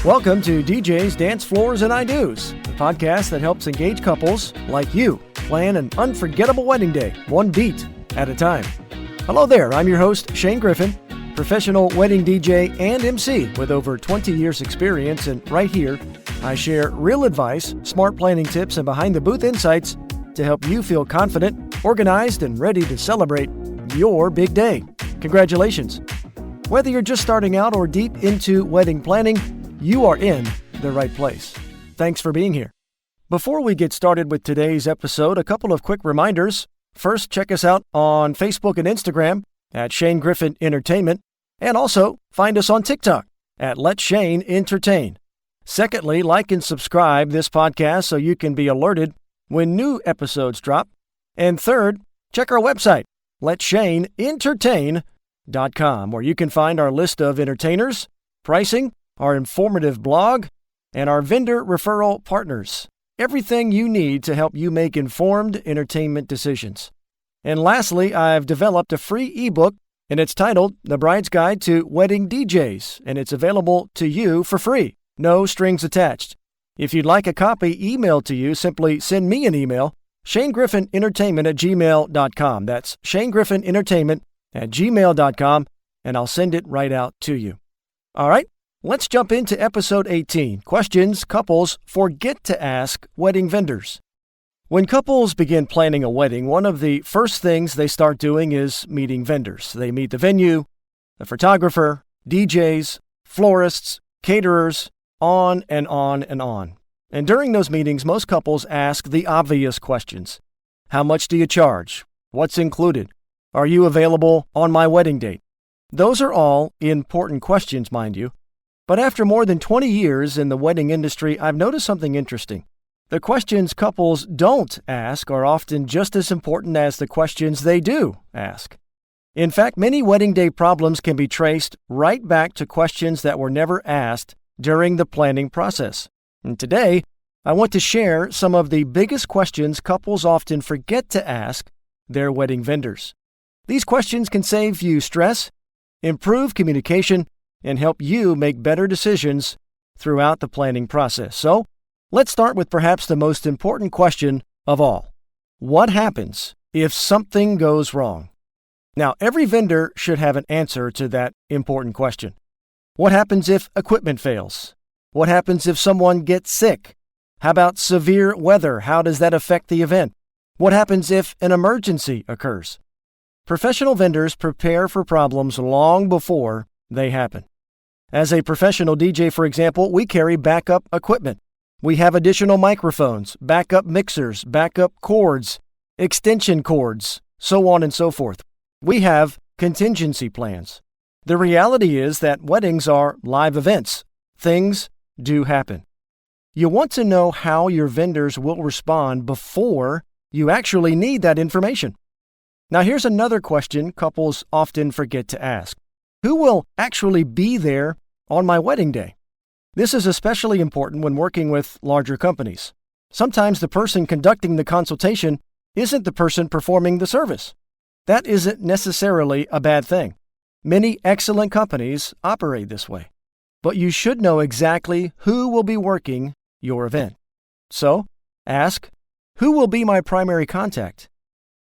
Welcome to DJ's Dancefloors and I-Dos, the podcast that helps engaged couples like you plan an unforgettable wedding day, one beat at a time. Hello there, I'm your host, Shane Griffin, professional wedding DJ and MC with over 20 years experience, and right here, I share real advice, smart planning tips, and behind-the-booth insights to help you feel confident, organized, and ready to celebrate your big day. Congratulations! Whether you're just starting out or deep into wedding planning, you are in the right place. Thanks for being here. Before we get started with today's episode, a couple of quick reminders. First, check us out on Facebook and Instagram at Shane Griffin Entertainment, and also find us on TikTok at Let Shane Entertain. Secondly, like and subscribe this podcast so you can be alerted when new episodes drop. And third, check our website, letshaneentertain.com, where you can find our list of entertainers, pricing, our informative blog, and our vendor referral partners. Everything you need to help you make informed entertainment decisions. And lastly, I've developed a free ebook, and it's titled The Bride's Guide to Wedding DJs, and it's available to you for free, no strings attached. If you'd like a copy emailed to you, simply send me an email, shanegriffinentertainment@gmail.com. That's shanegriffinentertainment@gmail.com, and I'll send it right out to you. All right, let's jump into episode 18, Questions Couples Forget to Ask Wedding Vendors. When couples begin planning a wedding, one of the first things they start doing is meeting vendors. They meet the venue, the photographer, DJs, florists, caterers, on and on and on. And during those meetings, most couples ask the obvious questions. How much do you charge? What's included? Are you available on my wedding date? Those are all important questions, mind you. But after more than 20 years in the wedding industry, I've noticed something interesting. The questions couples don't ask are often just as important as the questions they do ask. In fact, many wedding day problems can be traced right back to questions that were never asked during the planning process. And today, I want to share some of the biggest questions couples often forget to ask their wedding vendors. These questions can save you stress, improve communication, and help you make better decisions throughout the planning process. So, let's start with perhaps the most important question of all. What happens if something goes wrong? Now, every vendor should have an answer to that important question. What happens if equipment fails? What happens if someone gets sick? How about severe weather? How does that affect the event? What happens if an emergency occurs? Professional vendors prepare for problems long before they happen. As a professional DJ, for example, we carry backup equipment. We have additional microphones, backup mixers, backup cords, extension cords, so on and so forth. We have contingency plans. The reality is that weddings are live events. Things do happen. You want to know how your vendors will respond before you actually need that information. Now, here's another question couples often forget to ask. Who will actually be there on my wedding day? This is especially important when working with larger companies. Sometimes the person conducting the consultation isn't the person performing the service. That isn't necessarily a bad thing. Many excellent companies operate this way. But you should know exactly who will be working your event. So, ask, who will be my primary contact?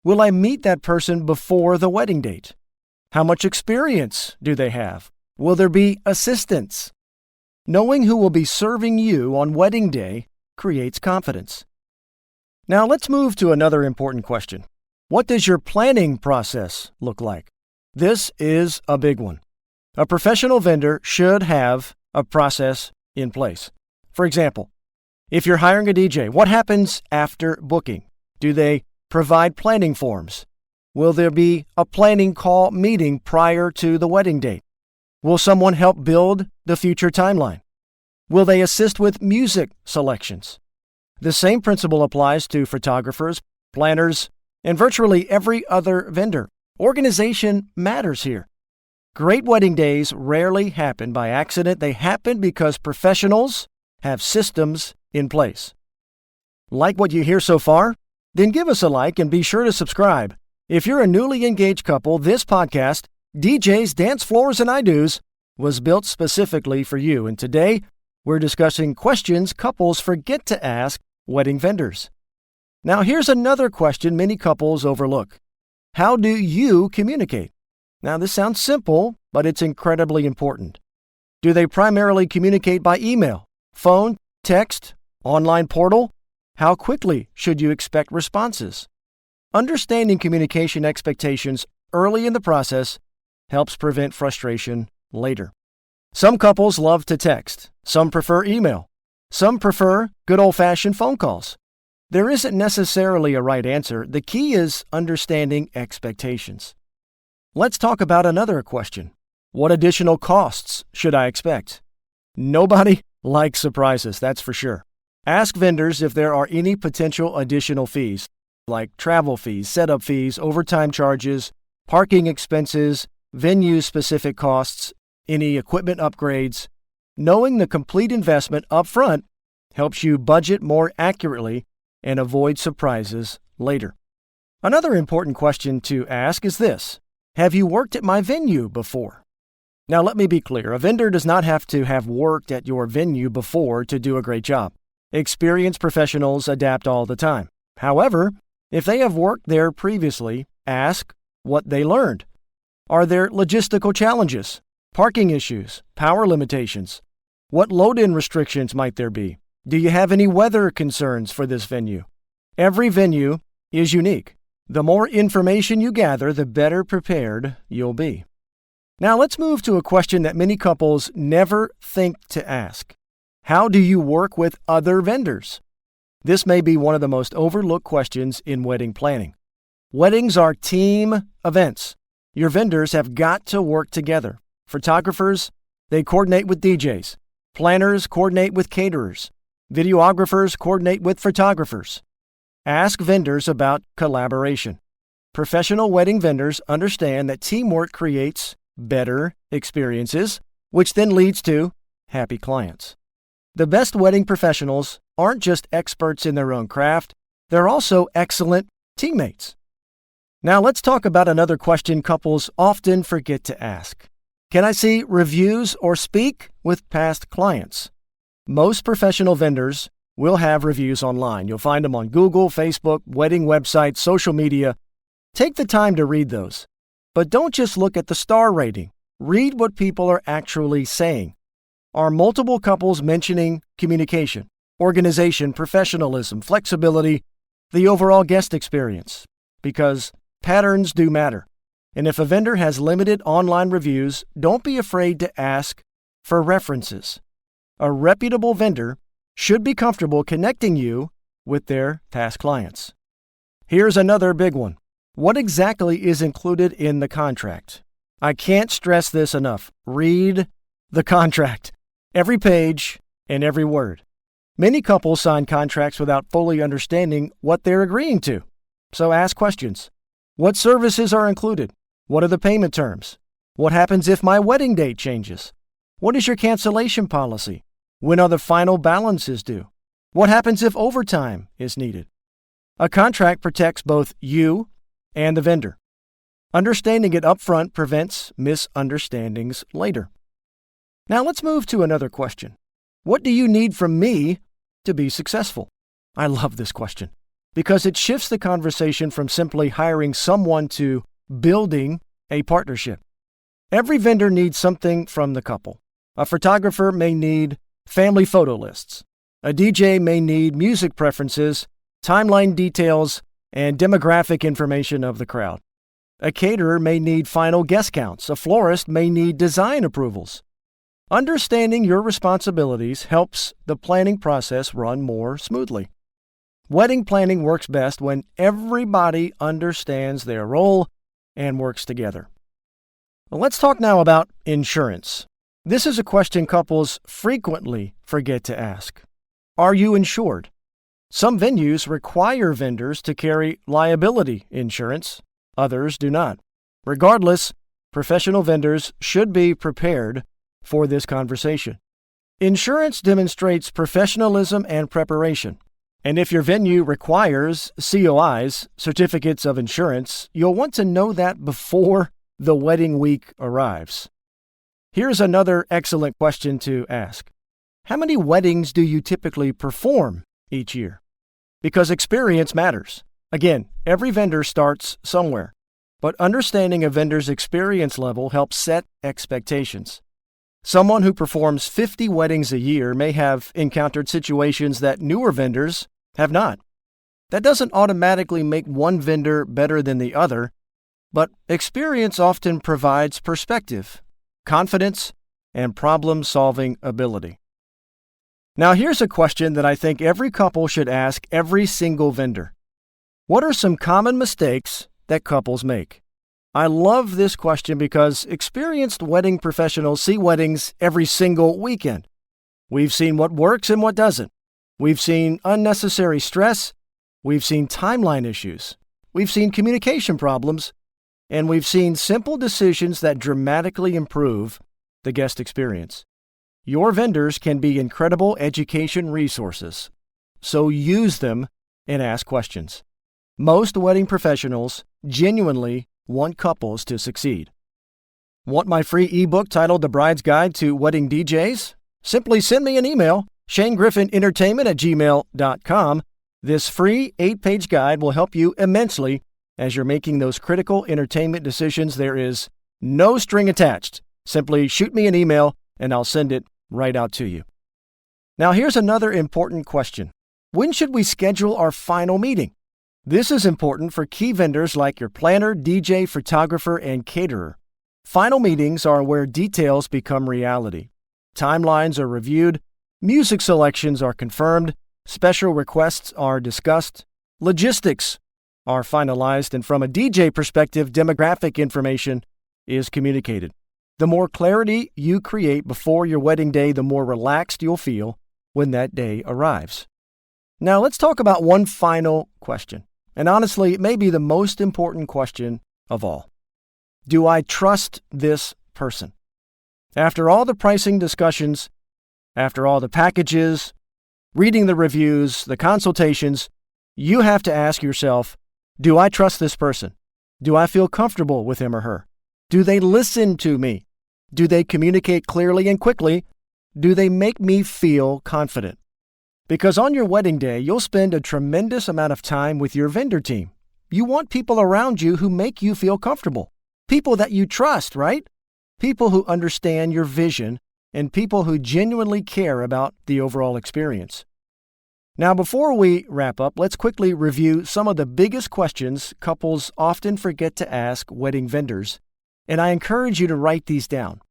Will I meet that person before the wedding date? How much experience do they have? Will there be assistants? Knowing who will be serving you on wedding day creates confidence. Now let's move to another important question. What does your planning process look like? This is a big one. A professional vendor should have a process in place. For example, if you're hiring a DJ, what happens after booking? Do they provide planning forms? Will there be a planning call meeting prior to the wedding date? Will someone help build the future timeline? Will they assist with music selections? The same principle applies to photographers, planners, and virtually every other vendor. Organization matters here. Great wedding days rarely happen by accident. They happen because professionals have systems in place. Like what you hear so far? Then give us a like and be sure to subscribe. If you're a newly engaged couple, this podcast, DJ's Dancefloors and I-Dos, was built specifically for you. And today, We're discussing questions couples forget to ask wedding vendors. Now, here's another question many couples overlook. How do you communicate? Now, this sounds simple, but it's incredibly important. Do they primarily communicate by email, phone, text, online portal? How quickly should you expect responses? Understanding communication expectations early in the process helps prevent frustration later. Some couples love to text. Some prefer email. Some prefer good old-fashioned phone calls. There isn't necessarily a right answer. The key is understanding expectations. Let's talk about another question. What additional costs should I expect? Nobody likes surprises, that's for sure. Ask vendors if there are any potential additional fees, like travel fees, setup fees, overtime charges, parking expenses, venue-specific costs, any equipment upgrades. Knowing the complete investment up front helps you budget more accurately and avoid surprises later. Another important question to ask is this: have you worked at my venue before? Now, let me be clear. A vendor does not have to have worked at your venue before to do a great job. Experienced professionals adapt all the time. However, if they have worked there previously, ask what they learned. Are there logistical challenges, parking issues, power limitations? What load-in restrictions might there be? Do you have any weather concerns for this venue? Every venue is unique. The more information you gather, the better prepared you'll be. Now let's move to a question that many couples never think to ask. How do you work with other vendors? This may be one of the most overlooked questions in wedding planning. Weddings are team events. Your vendors have got to work together. Photographers, they coordinate with DJs. Planners coordinate with caterers. Videographers coordinate with photographers. Ask vendors about collaboration. Professional wedding vendors understand that teamwork creates better experiences, which then leads to happy clients. The best wedding professionals aren't just experts in their own craft, they're also excellent teammates. Now let's talk about another question couples often forget to ask. Can I see reviews or speak with past clients? Most professional vendors will have reviews online. You'll find them on Google, Facebook, wedding websites, social media. Take the time to read those. But don't just look at the star rating. Read what people are actually saying. Are multiple couples mentioning communication, organization, professionalism, flexibility, the overall guest experience? Because patterns do matter. And if a vendor has limited online reviews, don't be afraid to ask for references. A reputable vendor should be comfortable connecting you with their past clients. Here's another big one. What exactly is included in the contract? I can't stress this enough. Read the contract. Every page and every word. Many couples sign contracts without fully understanding what they're agreeing to. So ask questions. What services are included? What are the payment terms? What happens if my wedding date changes? What is your cancellation policy? When are the final balances due? What happens if overtime is needed? A contract protects both you and the vendor. Understanding it upfront prevents misunderstandings later. Now let's move to another question. What do you need from me to be successful? I love this question because it shifts the conversation from simply hiring someone to building a partnership. Every vendor needs something from the couple. A photographer may need family photo lists. A DJ may need music preferences, timeline details, and demographic information of the crowd. A caterer may need final guest counts. A florist may need design approvals. Understanding your responsibilities helps the planning process run more smoothly. Wedding planning works best when everybody understands their role and works together. Well, let's talk now about insurance. This is a question couples frequently forget to ask. Are you insured? Some venues require vendors to carry liability insurance. Others do not. Regardless, professional vendors should be prepared for this conversation. Insurance demonstrates professionalism and preparation. And if your venue requires COIs, certificates of insurance, you'll want to know that before the wedding week arrives. Here's another excellent question to ask. How many weddings do you typically perform each year? Because experience matters. Again, every vendor starts somewhere, but understanding a vendor's experience level helps set expectations. Someone who performs 50 weddings a year may have encountered situations that newer vendors have not. That doesn't automatically make one vendor better than the other, but experience often provides perspective, confidence, and problem-solving ability. Now here's a question that I think every couple should ask every single vendor. What are some common mistakes that couples make? I love this question because experienced wedding professionals see weddings every single weekend. We've seen what works and what doesn't. We've seen unnecessary stress. We've seen timeline issues. We've seen communication problems. And we've seen simple decisions that dramatically improve the guest experience. Your vendors can be incredible education resources, so use them and ask questions. Most wedding professionals genuinely want couples to succeed. Want my free ebook titled The Bride's Guide to Wedding DJs? Simply send me an email, shanegriffinentertainment@gmail.com. This free 8-page guide will help you immensely as you're making those critical entertainment decisions. There is no string attached. Simply shoot me an email and I'll send it right out to you. Now here's another important question. When should we schedule our final meeting? This is important for key vendors like your planner, DJ, photographer, and caterer. Final meetings are where details become reality. Timelines are reviewed, music selections are confirmed, special requests are discussed, logistics are finalized, and from a DJ perspective, demographic information is communicated. The more clarity you create before your wedding day, the more relaxed you'll feel when that day arrives. Now let's talk about one final question. And honestly, it may be the most important question of all. Do I trust this person? After all the pricing discussions, after all the packages, reading the reviews, the consultations, you have to ask yourself, do I trust this person? Do I feel comfortable with him or her? Do they listen to me? Do they communicate clearly and quickly? Do they make me feel confident? Because on your wedding day, you'll spend a tremendous amount of time with your vendor team. You want people around you who make you feel comfortable. People that you trust, right? People who understand your vision and people who genuinely care about the overall experience. Now, before we wrap up, let's quickly review some of the biggest questions couples often forget to ask wedding vendors, and I encourage you to write these down.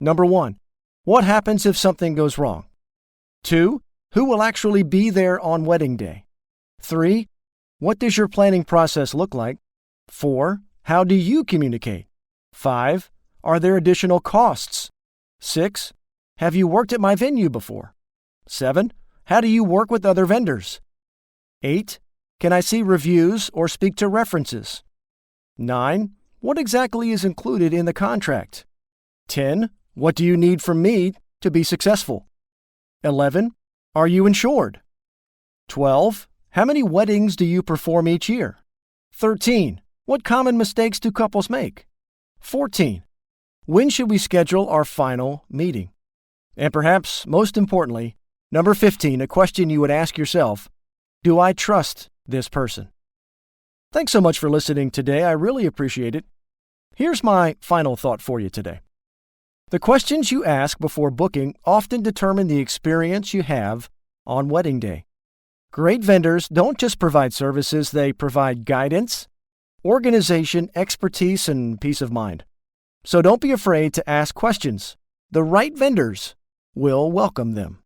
Number 1, what happens if something goes wrong? 2, who will actually be there on wedding day? 3, what does your planning process look like? 4, how do you communicate? 5, are there additional costs? 6, have you worked at my venue before? 7, how do you work with other vendors? 8, can I see reviews or speak to references? 9, what exactly is included in the contract? 10, what do you need from me to be successful? 11, are you insured? 12, how many weddings do you perform each year? 13, what common mistakes do couples make? 14, when should we schedule our final meeting? And perhaps most importantly, number 15, a question you would ask yourself, do I trust this person? Thanks so much for listening today. I really appreciate it. Here's my final thought for you today. The questions you ask before booking often determine the experience you have on wedding day. Great vendors don't just provide services, they provide guidance, organization, expertise, and peace of mind. So don't be afraid to ask questions. The right vendors will welcome them.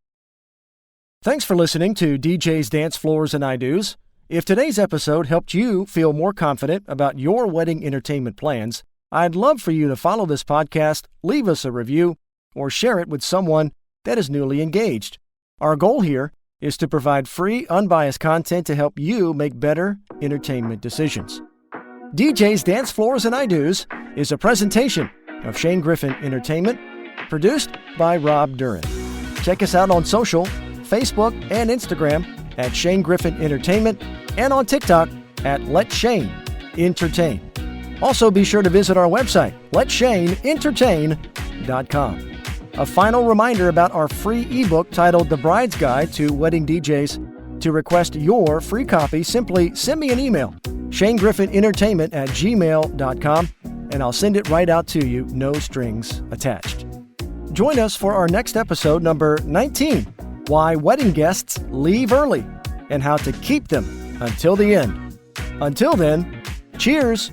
Thanks for listening to DJ's Dancefloors and I-Dos. If today's episode helped you feel more confident about your wedding entertainment plans, I'd love for you to follow this podcast, leave us a review, or share it with someone that is newly engaged. Our goal here is to provide free, unbiased content to help you make better entertainment decisions. DJ's Dancefloors and I-Dos is a presentation of Shane Griffin Entertainment, produced by Rob Duran. Check us out on social, Facebook and Instagram at Shane Griffin Entertainment, and on TikTok at Let Shane Entertain. Also, be sure to visit our website, letshaneentertain.com. A final reminder about our free ebook titled The Bride's Guide to Wedding DJs. To request your free copy, simply send me an email, shanegriffinentertainment@gmail.com, and I'll send it right out to you, no strings attached. Join us for our next episode, number 19, Why Wedding Guests Leave Early and How to Keep Them Until the End. Until then, cheers!